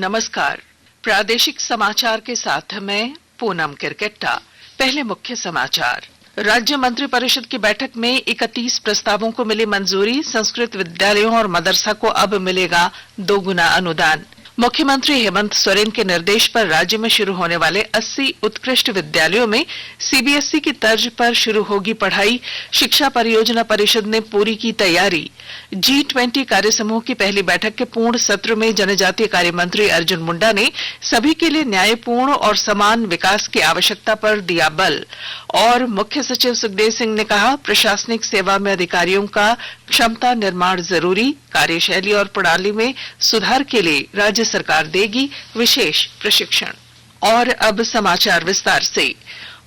नमस्कार। प्रादेशिक समाचार के साथ मैं पूनम किरकेट्टा। पहले मुख्य समाचार। राज्य मंत्रिपरिषद की बैठक में 31 प्रस्तावों को मिली मंजूरी। संस्कृत विद्यालयों और मदरसा को अब मिलेगा 2 गुना अनुदान। मुख्यमंत्री हेमंत सोरेन के निर्देश पर राज्य में शुरू होने वाले 80 उत्कृष्ट विद्यालयों में सीबीएसई की तर्ज पर शुरू होगी पढ़ाई। शिक्षा परियोजना परिषद ने पूरी की तैयारी। G20 कार्य समूह की पहली बैठक के पूर्ण सत्र में जनजातीय कार्य मंत्री अर्जुन मुंडा ने सभी के लिए न्यायपूर्ण और समान विकास की आवश्यकता पर दिया बल। और मुख्य सचिव सुखदेव सिंह ने कहा, प्रशासनिक सेवा में अधिकारियों का क्षमता निर्माण जरूरी। कार्यशैली और प्रणाली में सुधार के लिए राज्य सरकार देगी विशेष प्रशिक्षण। और अब समाचार विस्तार से।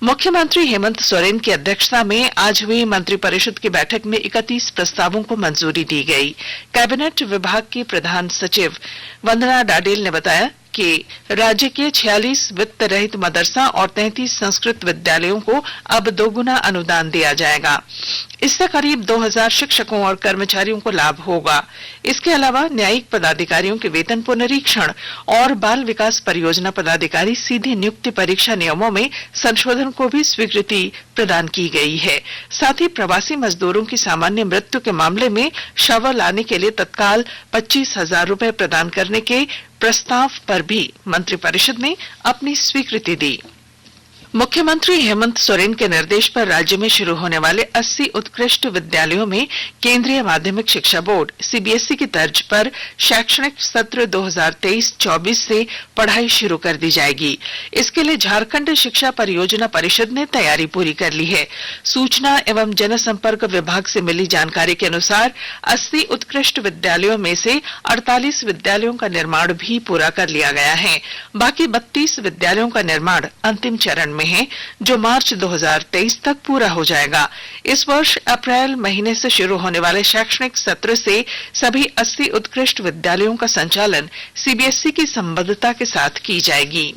मुख्यमंत्री हेमंत सोरेन की अध्यक्षता में आज हुई मंत्रिपरिषद की बैठक में 31 प्रस्तावों को मंजूरी दी गई। कैबिनेट विभाग की प्रधान सचिव वंदना डाडेल ने बताया कि राज्य के 46 वित्त रहित मदरसा और 33 संस्कृत विद्यालयों को अब 2 गुना अनुदान दिया जाएगा। इससे करीब 2000 शिक्षकों और कर्मचारियों को लाभ होगा। इसके अलावा न्यायिक पदाधिकारियों के वेतन पुनरीक्षण और बाल विकास परियोजना पदाधिकारी सीधी नियुक्ति परीक्षा नियमों में संशोधन को भी स्वीकृति प्रदान की गई है। साथ ही प्रवासी मजदूरों की सामान्य मृत्यु के मामले में शव लाने के लिए तत्काल 25,000 रुपए प्रदान करने के प्रस्ताव पर भी मंत्रिपरिषद ने अपनी स्वीकृति दी। मुख्यमंत्री हेमंत सोरेन के निर्देश पर राज्य में शुरू होने वाले 80 उत्कृष्ट विद्यालयों में केंद्रीय माध्यमिक शिक्षा बोर्ड सीबीएसई की तर्ज पर शैक्षणिक सत्र 2023-24 से पढ़ाई शुरू कर दी जाएगी। इसके लिए झारखंड शिक्षा परियोजना परिषद ने तैयारी पूरी कर ली है। सूचना एवं जनसंपर्क विभाग से मिली जानकारी के अनुसार 80 उत्कृष्ट विद्यालयों में से 48 विद्यालयों का निर्माण भी पूरा कर लिया गया है। बाकी 32 विद्यालयों का निर्माण अंतिम चरण में है, जो मार्च 2023 तक पूरा हो जाएगा। इस वर्ष अप्रैल महीने से शुरू होने वाले शैक्षणिक सत्र से सभी 80 उत्कृष्ट विद्यालयों का संचालन सीबीएसई की संबद्धता के साथ की जाएगी।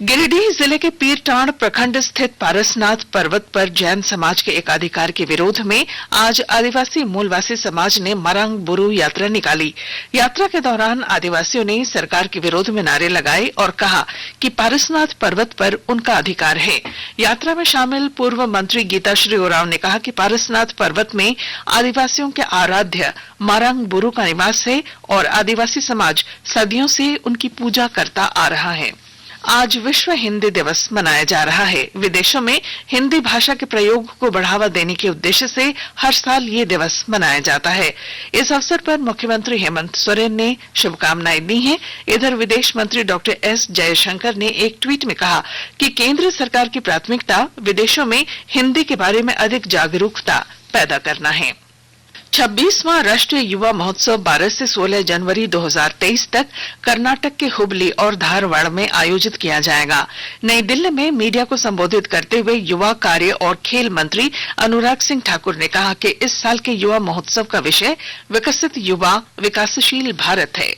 गिरिडीह जिले के पीरटांड प्रखंड स्थित पारसनाथ पर्वत पर जैन समाज के एकाधिकार के विरोध में आज आदिवासी मूलवासी समाज ने मरंग बुरु यात्रा निकाली। यात्रा के दौरान आदिवासियों ने सरकार के विरोध में नारे लगाए और कहा कि पारसनाथ पर्वत पर उनका अधिकार है। यात्रा में शामिल पूर्व मंत्री गीताश्री उरांव ने कहा कि पारसनाथ पर्वत में आदिवासियों के आराध्य मरंग बुरु का निवास है और आदिवासी समाज सदियों से उनकी पूजा करता आ रहा है। आज विश्व हिंदी दिवस मनाया जा रहा है। विदेशों में हिंदी भाषा के प्रयोग को बढ़ावा देने के उद्देश्य से हर साल ये दिवस मनाया जाता है। इस अवसर पर मुख्यमंत्री हेमंत सोरेन ने शुभकामनाएं दी हैं। इधर विदेश मंत्री डॉक्टर एस जयशंकर ने एक ट्वीट में कहा कि केंद्र सरकार की प्राथमिकता विदेशों में हिंदी के बारे में अधिक जागरूकता पैदा करना है। 26वां राष्ट्रीय युवा महोत्सव 12 से 16 जनवरी 2023 तक कर्नाटक के हुबली और धारवाड़ में आयोजित किया जाएगा। नई दिल्ली में मीडिया को संबोधित करते हुए युवा कार्य और खेल मंत्री अनुराग सिंह ठाकुर ने कहा कि इस साल के युवा महोत्सव का विषय विकसित युवा विकासशील भारत है।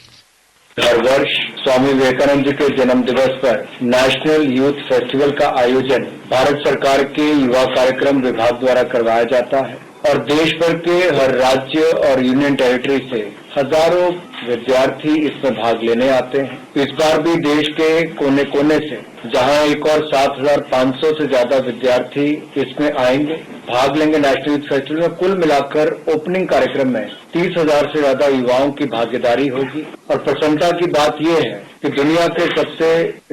हर वर्ष स्वामी विवेकानंद जी के जन्म दिवस पर नेशनल यूथ फेस्टिवल का आयोजन भारत सरकार के युवा कार्यक्रम विभाग द्वारा करवाया जाता है और देश भर के हर राज्य और यूनियन टेरिटरी से हजारों विद्यार्थी इसमें भाग लेने आते हैं। इस बार भी देश के कोने कोने से जहां एक और 7,500 से ज्यादा विद्यार्थी इसमें आएंगे, भाग लेंगे नेशनल यूथ फेस्टिवल में। कुल मिलाकर ओपनिंग कार्यक्रम में 30,000 से ज्यादा युवाओं की भागीदारी होगी। और प्रसन्नता की बात यह है कि दुनिया के सबसे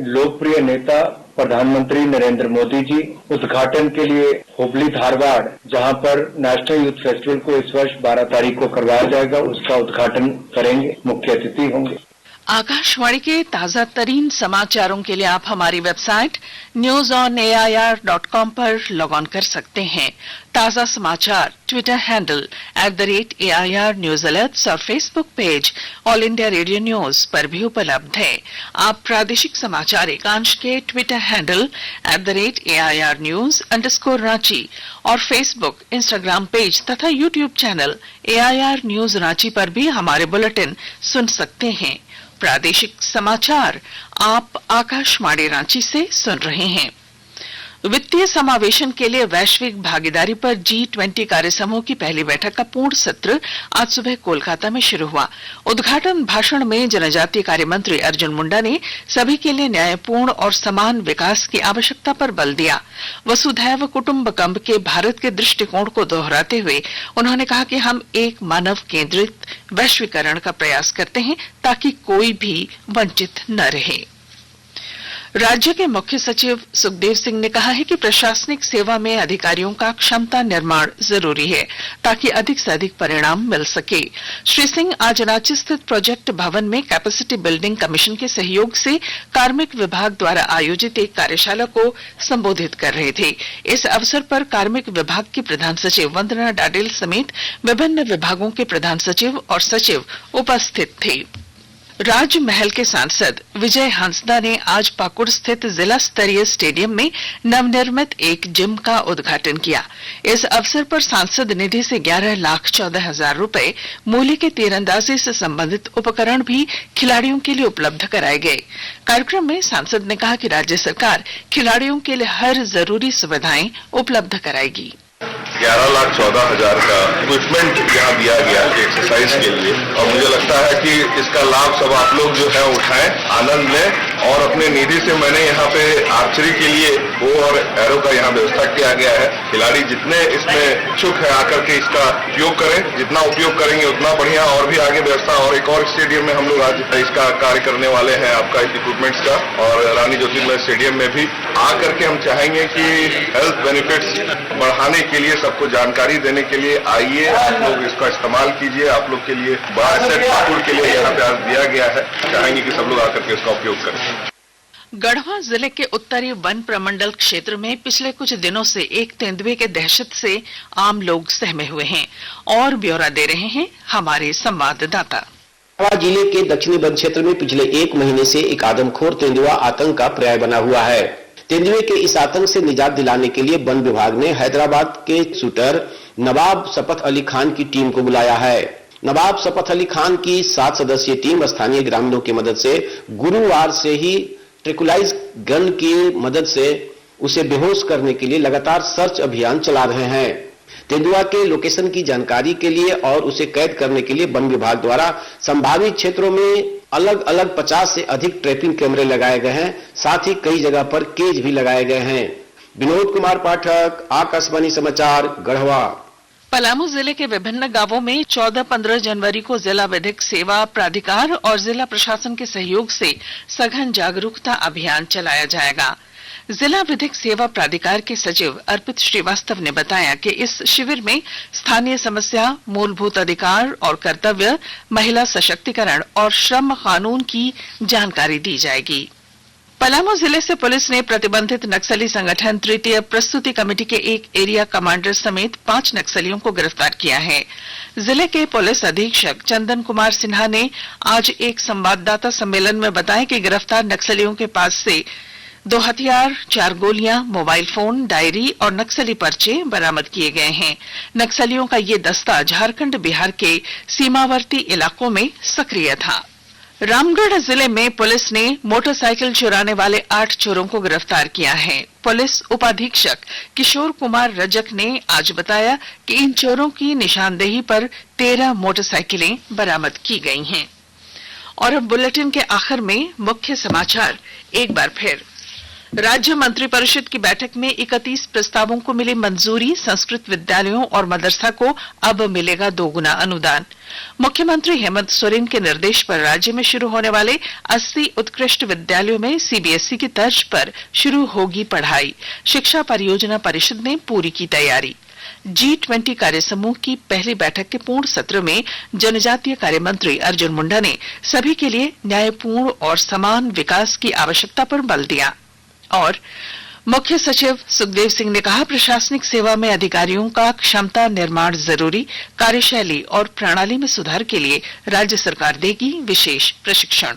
लोकप्रिय नेता प्रधानमंत्री नरेंद्र मोदी जी उद्घाटन के लिए हुबली धारवाड़, जहां पर नेशनल यूथ फेस्टिवल को इस वर्ष 12 तारीख को करवाया जाएगा, उसका उद्घाटन करेंगे, मुख्य अतिथि होंगे। आकाशवाणी के ताजा तरीन समाचारों के लिए आप हमारी वेबसाइट newsonair.com पर लॉग ऑन कर सकते हैं। ताजा समाचार Twitter handle @AIR news alerts और Facebook page All India Radio News पर भी उपलब्ध है। आप प्रादेशिक समाचार एकांश के ट्विटर हैंडल @AIR न्यूज_रांची और फेसबुक, इंस्टाग्राम पेज तथा YouTube channel AIR news Ranchi पर भी हमारे बुलेटिन सुन सकते हैं। प्रादेशिक समाचार आप आकाशवाणी रांची से सुन रहे हैं। वित्तीय समावेशन के लिए वैश्विक भागीदारी पर G20 कार्यसमूह की पहली बैठक का पूर्ण सत्र आज सुबह कोलकाता में शुरू हुआ। उद्घाटन भाषण में जनजातीय कार्य मंत्री अर्जुन मुंडा ने सभी के लिए न्यायपूर्ण और समान विकास की आवश्यकता पर बल दिया। वसुधैव कुटुंबकम के भारत के दृष्टिकोण को दोहराते हुए उन्होंने कहा कि हम एक मानव केंद्रित वैश्वीकरण का प्रयास करते हैं ताकि कोई भी वंचित न रहे। राज्य के मुख्य सचिव सुखदेव सिंह ने कहा है कि प्रशासनिक सेवा में अधिकारियों का क्षमता निर्माण जरूरी है ताकि अधिक से अधिक परिणाम मिल सके। श्री सिंह आज रांची स्थित प्रोजेक्ट भवन में कैपेसिटी बिल्डिंग कमीशन के सहयोग से कार्मिक विभाग द्वारा आयोजित एक कार्यशाला को संबोधित कर रहे थे। इस अवसर पर कार्मिक विभाग की प्रधान सचिव वंदना डाडेल समेत विभिन्न विभागों के प्रधान सचिव और सचिव उपस्थित थे। राजमहल के सांसद विजय हांसदा ने आज पाकुड़ स्थित जिला स्तरीय स्टेडियम में नवनिर्मित एक जिम का उद्घाटन किया। इस अवसर पर सांसद निधि से 11,14,000 रुपए मूल्य के तीरंदाजी से संबंधित उपकरण भी खिलाड़ियों के लिए उपलब्ध कराए गए। कार्यक्रम में सांसद ने कहा कि राज्य सरकार खिलाड़ियों के लिए हर जरूरी सुविधाएं उपलब्ध कराएगी। 11,14,000 का इक्विपमेंट यहाँ दिया गया एक्सरसाइज के लिए और मुझे लगता है कि इसका लाभ सब आप लोग जो है उठाएं, आनंद लें। और अपने निधि से मैंने यहाँ पे आर्चरी के लिए बो और एरो का यहाँ व्यवस्था किया गया है। खिलाड़ी जितने इसमें इच्छुक है आकर के इसका उपयोग करें, जितना उपयोग करेंगे उतना बढ़िया। और भी आगे व्यवस्था और एक और स्टेडियम में हम लोग आज इसका कार्य करने वाले हैं आपका इक्विपमेंट्स का, और रानी ज्योतिर्मय स्टेडियम में भी आकर के हम चाहेंगे कि हेल्थ बेनिफिट्स बढ़ाने के लिए सबको जानकारी देने के लिए आइए, आप लोग इसका इस्तेमाल कीजिए। आप लोग के लिए बड़ा सेट पाकुड़ के लिए यहाँ पे आज दिया गया है, चाहेंगे कि सब लोग आकर के इसका उपयोग करें। गढ़वा जिले के उत्तरी वन प्रमंडल क्षेत्र में पिछले कुछ दिनों से एक तेंदुए के दहशत से आम लोग सहमे हुए हैं और ब्यौरा दे रहे हैं हमारे संवाददाता। गढ़वा जिले के दक्षिणी वन क्षेत्र में पिछले एक महीने से एक आदमखोर तेंदुआ आतंक का पर्याय बना हुआ है। तेंदुए के इस आतंक से निजात दिलाने के लिए वन विभाग ने हैदराबाद के शूटर नवाब शफकत अली खान की टीम को बुलाया है। नवाब शफकत अली खान की 7 सदस्यीय टीम स्थानीय ग्रामीणों की मदद से गुरुवार से ही ट्रैंक्विलाइज गन की मदद से उसे बेहोश करने के लिए लगातार सर्च अभियान चला रहे हैं। तेंदुआ के लोकेशन की जानकारी के लिए और उसे कैद करने के लिए वन विभाग द्वारा संभावित क्षेत्रों में अलग अलग 50 से अधिक ट्रैपिंग कैमरे लगाए गए हैं। साथ ही कई जगह पर केज भी लगाए गए हैं। विनोद कुमार पाठक, आकाशवाणी समाचार, गढ़वा। पलामू जिले के विभिन्न गांवों में 14-15 जनवरी को जिला विधिक सेवा प्राधिकार और जिला प्रशासन के सहयोग से सघन जागरूकता अभियान चलाया जाएगा। जिला विधिक सेवा प्राधिकार के सचिव अर्पित श्रीवास्तव ने बताया कि इस शिविर में स्थानीय समस्या, मूलभूत अधिकार और कर्तव्य, महिला सशक्तिकरण और श्रम कानून की जानकारी दी जाएगी। पलामू जिले से पुलिस ने प्रतिबंधित नक्सली संगठन तृतीय प्रस्तुति कमेटी के एक एरिया कमांडर समेत 5 नक्सलियों को गिरफ्तार किया है। जिले के पुलिस अधीक्षक चंदन कुमार सिन्हा ने आज एक संवाददाता सम्मेलन में बताया कि गिरफ्तार नक्सलियों के पास से 2 हथियार, 4 गोलियां, मोबाइल फोन, डायरी और नक्सली पर्चे बरामद किए गए हैं। नक्सलियों का ये दस्ता झारखंड बिहार के सीमावर्ती इलाकों में सक्रिय था। रामगढ़ जिले में पुलिस ने मोटरसाइकिल चुराने वाले 8 चोरों को गिरफ्तार किया है। पुलिस उपाधीक्षक किशोर कुमार रजक ने आज बताया कि इन चोरों की निशानदेही पर 13 मोटरसाइकिलें बरामद की गई हैं। और अब बुलेटिन के आखिर में मुख्य समाचार एक बार फिर। राज्य मंत्रिपरिषद की बैठक में 31 प्रस्तावों को मिली मंजूरी। संस्कृत विद्यालयों और मदरसा को अब मिलेगा 2 गुना अनुदान। मुख्यमंत्री हेमंत सोरेन के निर्देश पर राज्य में शुरू होने वाले 80 उत्कृष्ट विद्यालयों में सीबीएसई की तर्ज पर शुरू होगी पढ़ाई। शिक्षा परियोजना परिषद ने पूरी की तैयारी। G20 कार्यसमूह की पहली बैठक के पूर्ण सत्र में जनजातीय कार्य मंत्री अर्जुन मुंडा ने सभी के लिए न्यायपूर्ण और समान विकास की आवश्यकता पर बल दिया। और मुख्य सचिव सुखदेव सिंह ने कहा, प्रशासनिक सेवा में अधिकारियों का क्षमता निर्माण जरूरी, कार्यशैली और प्रणाली में सुधार के लिए राज्य सरकार देगी विशेष प्रशिक्षण।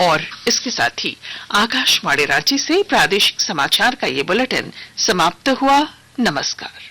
और इसके साथ ही आकाशवाणी रांची से प्रादेशिक समाचार का ये बुलेटिन समाप्त हुआ। नमस्कार।